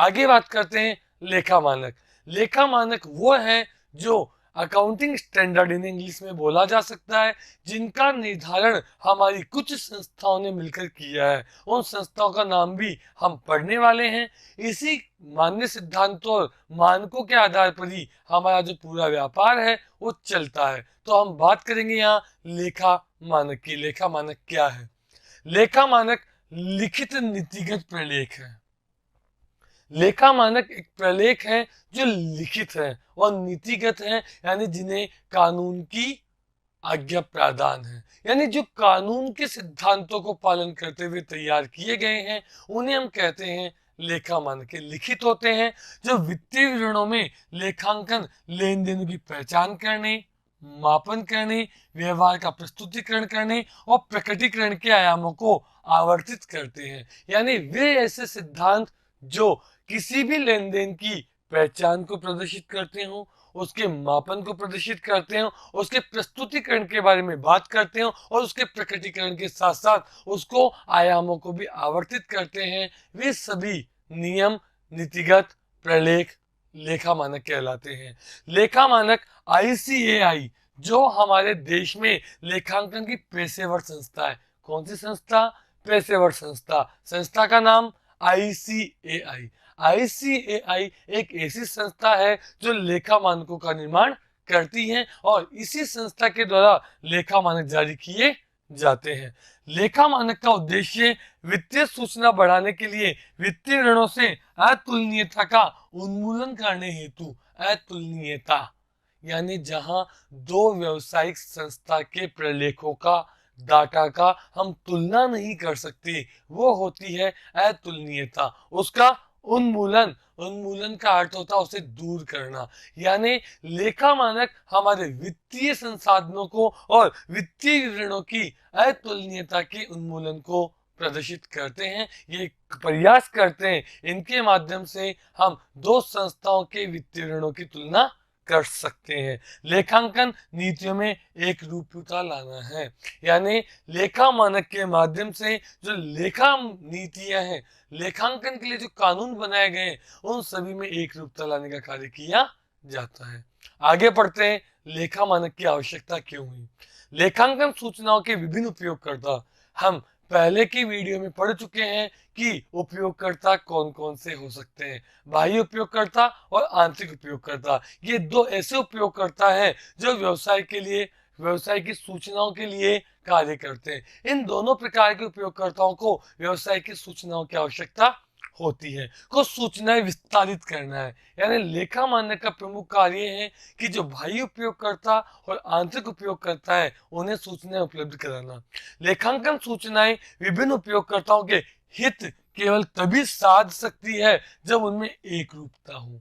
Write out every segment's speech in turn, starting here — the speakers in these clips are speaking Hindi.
आगे बात करते हैं लेखा मानक। लेखा मानक वो है जो अकाउंटिंग स्टैंडर्ड इन इंग्लिश में बोला जा सकता है, जिनका निर्धारण हमारी कुछ संस्थाओं ने मिलकर किया है। उन संस्थाओं का नाम भी हम पढ़ने वाले हैं। इसी मान्य सिद्धांतों और मानकों के आधार पर ही हमारा जो पूरा व्यापार है वो चलता है। तो हम बात करेंगे यहाँ लेखा मानक की। लेखा मानक क्या है? लेखा मानक लिखित नीतिगत प्रलेख है। लेखा मानक एक प्रलेख है जो लिखित है और नीतिगत है, यानी जिन्हें कानून की आज्ञा प्रादान है, यानी जो कानून के सिद्धांतों को पालन करते हुए तैयार किए गए हैं उन्हें हम कहते हैं लेखा मानक। लिखित होते हैं जो वित्तीय विवरणों में लेखांकन लेन देन की पहचान करने, मापन करने, व्यवहार का प्रस्तुतिकरण करने और प्रकटीकरण के आयामों को आवर्तित करते हैं। यानी वे ऐसे सिद्धांत जो किसी भी लेन देन की पहचान को प्रदर्शित करते हो, उसके मापन को प्रदर्शित करते हो, उसके प्रस्तुतिकरण के बारे में बात करते हो और उसके प्रकटीकरण के साथ साथ उसको आयामों को भी आवर्तित करते हैं, वे सभी नियम नीतिगत प्रलेख लेखा मानक कहलाते हैं। लेखा मानक ICAI जो हमारे देश में लेखांकन की पेशेवर संस्था है। कौन सी संस्था? पेशेवर संस्था। संस्था का नाम ICAI। ICAI एक ऐसी संस्था है जो लेखा मानकों का निर्माण करती है और इसी संस्था के द्वारा लेखा मानक जारी किए जाते हैं। लेखा मानक का उद्देश्य वित्तीय सूचना बढ़ाने के लिए वित्तीय ऋणों से अतुलनीयता का उन्मूलन करने हेतु, अतुलनीयता यानी जहां दो व्यावसायिक संस्था के प्रलेखों का डाटा का हम तुलना नहीं कर सकते, वो होती है अतुलनीयता। उसका उन्मूलन, उन्मूलन का अर्थ होता है उसे दूर करना। यानी लेखा मानक हमारे वित्तीय संसाधनों को और वित्तीय ऋणों की अतुलनीयता के उन्मूलन को प्रदर्शित करते हैं, ये प्रयास करते हैं। इनके माध्यम से हम दो संस्थाओं के वित्तीय ऋणों की तुलना कर सकते हैं। लेखांकन नीतियों में एक रूपता लाना है, यानी लेखा मानक के माध्यम से जो लेखा नीतियां हैं, लेखांकन के लिए जो कानून बनाए गए हैं, उन सभी में एक रूपता लाने का कार्य किया जाता है। आगे बढ़ते हैं, लेखा मानक की आवश्यकता क्यों हुई? लेखांकन सूचनाओं के विभिन्न उपयोगकर्ता हम पहले की वीडियो में पढ़ चुके हैं कि उपयोगकर्ता कौन कौन से हो सकते हैं। बाह्य उपयोगकर्ता और आंतरिक उपयोगकर्ता, ये दो ऐसे उपयोगकर्ता हैं जो व्यवसाय के लिए, व्यवसाय की सूचनाओं के लिए कार्य करते हैं। इन दोनों प्रकार के उपयोगकर्ताओं को व्यवसाय की सूचनाओं की आवश्यकता होती है। कुछ सूचनाएं विस्तारित करना है, यानी लेखा मानक का प्रमुख कार्य है कि जो बाह्य उपयोगकर्ता और आंतरिक उपयोगकर्ता है उन्हें सूचनाएं उपलब्ध कराना। लेखांकन सूचनाएं विभिन्न उपयोगकर्ताओं के हित केवल तभी साध सकती है जब उनमें एक रूपता हो।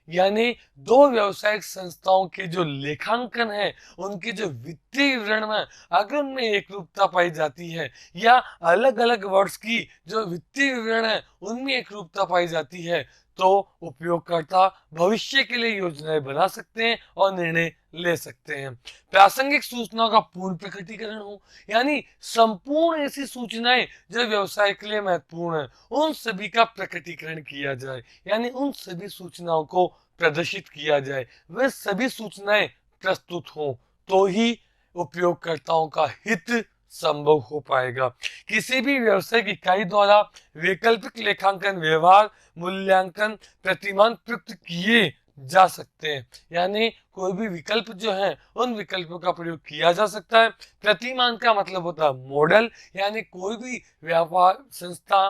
यानी दो व्यावसायिक संस्थाओं के जो लेखांकन है, उनके जो वित्तीय विवरण में अगर उनमें एक रूपता पाई जाती है या अलग अलग वर्ष की जो वित्तीय विवरण है उनमें एक रूपता पाई जाती है, तो उपयोगकर्ता भविष्य के लिए योजनाएं बना सकते हैं और निर्णय ले सकते हैं। प्रासंगिक सूचनाओं का पूर्ण प्रकटीकरण हो, यानी संपूर्ण ऐसी सूचनाएं जो व्यवसाय के लिए महत्वपूर्ण है उन सभी का प्रकटीकरण किया जाए, यानी उन सभी सूचनाओं को प्रदर्शित किया जाए। वे सभी सूचनाएं प्रस्तुत हों तो ही उपयोगकर्ताओं का हित संभव हो पाएगा। किसी भी व्यवसायिक इकाई द्वारा वैकल्पिक लेखांकन व्यवहार मूल्यांकन प्रतिमान प्रयुक्त किए जा सकते हैं, यानी कोई भी विकल्प जो है उन विकल्पों का प्रयोग किया जा सकता है। प्रतिमान का मतलब होता है मॉडल, यानी कोई भी व्यापार संस्था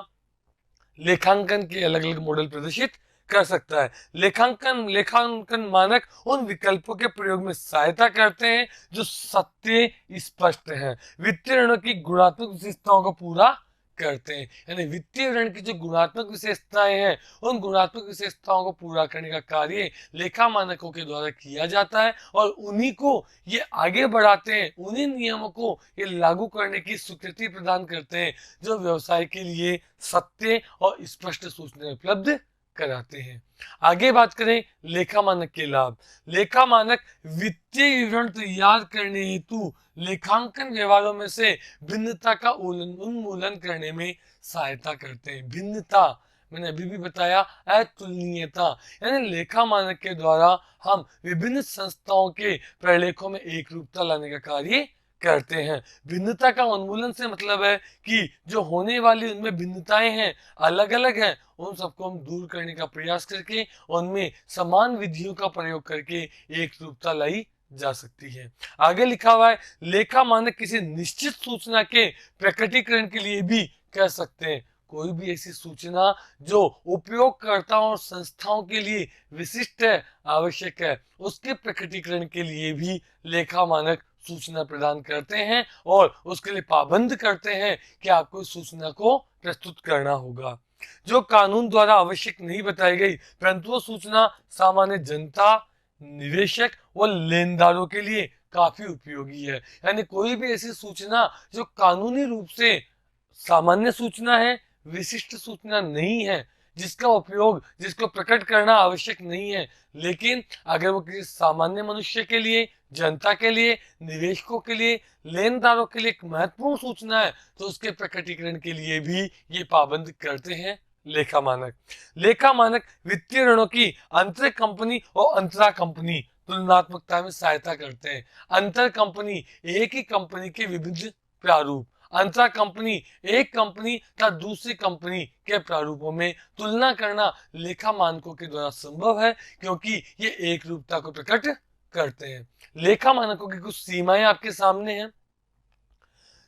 लेखांकन के अलग अलग मॉडल प्रदर्शित कर सकता है। लेखांकन मानक उन विकल्पों के प्रयोग में सहायता करते हैं जो सत्य स्पष्ट हैं, वित्तीय ऋणों की गुणात्मक विशेषताओं को पूरा करते हैं। यानी वित्तीय ऋण की जो गुणात्मक विशेषताएं हैं उन गुणात्मक विशेषताओं को पूरा करने का कार्य लेखा मानकों के द्वारा किया जाता है और उन्हीं को ये आगे बढ़ाते हैं, उन्हीं नियमों को ये लागू करने की स्वीकृति प्रदान करते हैं जो व्यवसाय के लिए सत्य और स्पष्ट सूचनाएं उपलब्ध कराते हैं। आगे बात करें लेखा मानक के लाभ। लेखा मानक वित्तीय विवरण तैयार करने हेतु लेखांकन व्यवहारों में से भिन्नता का उन्मूलन करने में सहायता करते हैं। भिन्नता मैंने अभी भी बताया, अतुलनीयता। यानी लेखा मानक के द्वारा हम विभिन्न संस्थाओं के प्रलेखों में एक रूपता लाने का कार्य करते हैं। भिन्नता का उन्मूलन से मतलब है कि जो होने वाली उनमें भिन्नताएं हैं, अलग अलग हैं, उन सबको हम दूर करने का प्रयास करके उनमें समान विधियों का प्रयोग करके एक रूपता लाई जा सकती है। आगे लिखा हुआ है, लेखा मानक किसी निश्चित सूचना के प्रकटीकरण के लिए भी कह सकते हैं। कोई भी ऐसी सूचना जो उपयोगकर्ताओं और संस्थाओं के लिए विशिष्ट है, आवश्यक है, उसके प्रकटीकरण के लिए भी लेखा मानक सूचना प्रदान करते हैं और उसके लिए पाबंद करते हैं कि आपको इस सूचना को प्रस्तुत करना होगा। जो कानून द्वारा आवश्यक नहीं बताई गई परंतु वो सूचना सामान्य जनता, निवेशक व लेनदारों के लिए काफी उपयोगी है। यानी कोई भी ऐसी सूचना जो कानूनी रूप से सामान्य सूचना है, विशिष्ट सूचना नहीं है, जिसका उपयोग, जिसको प्रकट करना आवश्यक नहीं है, लेकिन अगर वो किसी सामान्य मनुष्य के लिए, जनता के लिए, निवेशकों के लिए, लेनदारों के लिए एक महत्वपूर्ण सूचना है, तो उसके प्रकटीकरण के लिए भी ये पाबंद करते हैं लेखा मानक। लेखा मानक वित्तीय ऋणों की अंतर कंपनी और अंतरा कंपनी तुलनात्मकता में सहायता करते हैं। अंतर कंपनी एक ही कंपनी के विभिन्न प्रारूप, अंतरा कंपनी एक कंपनी का दूसरी कंपनी के प्रारूपों में तुलना करना लेखा मानकों के द्वारा संभव है, क्योंकि ये एक रूपता को प्रकट करते हैं। लेखा मानकों की कुछ सीमाएं आपके सामने हैं।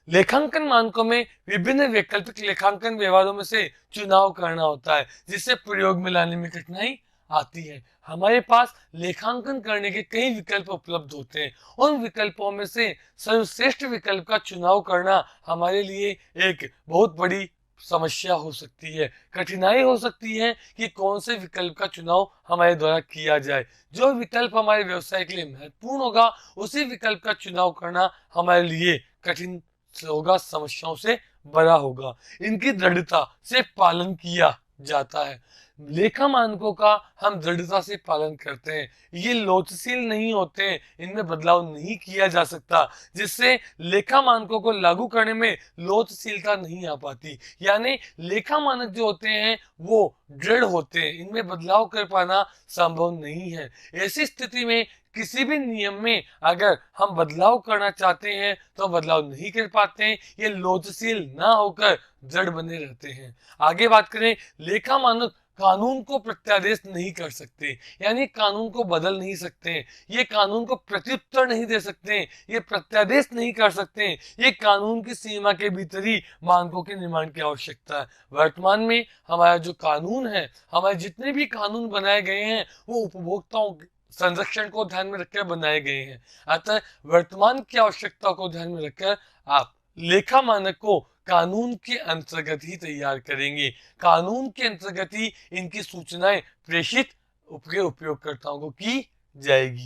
लेखांकन मानकों में विभिन्न वैकल्पिक लेखांकन व्यवहारों में से चुनाव करना होता है, जिससे प्रयोग में लाने में कठिनाई आती है। हमारे पास लेखांकन करने के कई विकल्प उपलब्ध होते हैं। उन विकल्पों में से सर्वश्रेष्ठ विकल्प का चुनाव करना हमारे लिए एक बहुत बड़ी समस्या हो सकती है, कठिनाई हो सकती है कि कौन से विकल्प का चुनाव हमारे द्वारा किया जाए। जो विकल्प हमारे व्यवसाय के लिए महत्वपूर्ण होगा, उसी विकल्प का चुनाव करना हमारे लिए कठिन होगा, समस्याओं से बड़ा होगा। इनकी दृढ़ता से पालन किया जाता है। लेखा मानकों का हम दृढ़ता से पालन करते हैं। ये लोचशील नहीं होते हैं, इनमें बदलाव नहीं किया जा सकता, जिससे लेखा मानकों को लागू करने में लोचशीलता नहीं आ पाती। यानी लेखा मानक जो होते हैं वो दृढ़ होते हैं, इनमें बदलाव कर पाना संभव नहीं है। ऐसी स्थिति में किसी भी नियम में अगर हम बदलाव करना चाहते हैं तो बदलाव नहीं कर पाते हैं, ये लोचशील ना होकर जड़ बने रहते हैं। आगे बात करें, लेखा मानक कानून को प्रत्यादेश नहीं कर सकते, यानी कानून को बदल नहीं सकते हैं, ये कानून को प्रत्युत्तर नहीं दे सकते हैं, ये प्रत्यादेश नहीं कर सकते हैं। ये कानून की सीमा के भीतर ही मानकों के निर्माण की आवश्यकता है। वर्तमान में हमारा जो कानून है, हमारे जितने भी कानून बनाए गए हैं वो उपभोक्ताओं संरक्षण को ध्यान में रखकर बनाए गए हैं। अतः वर्तमान की आवश्यकता को ध्यान में रखकर आप लेखा मानक को कानून के अंतर्गत ही तैयार करेंगे। कानून के अंतर्गत ही इनकी सूचनाएं प्रेषित उपयोगकर्ताओं को की जाएगी।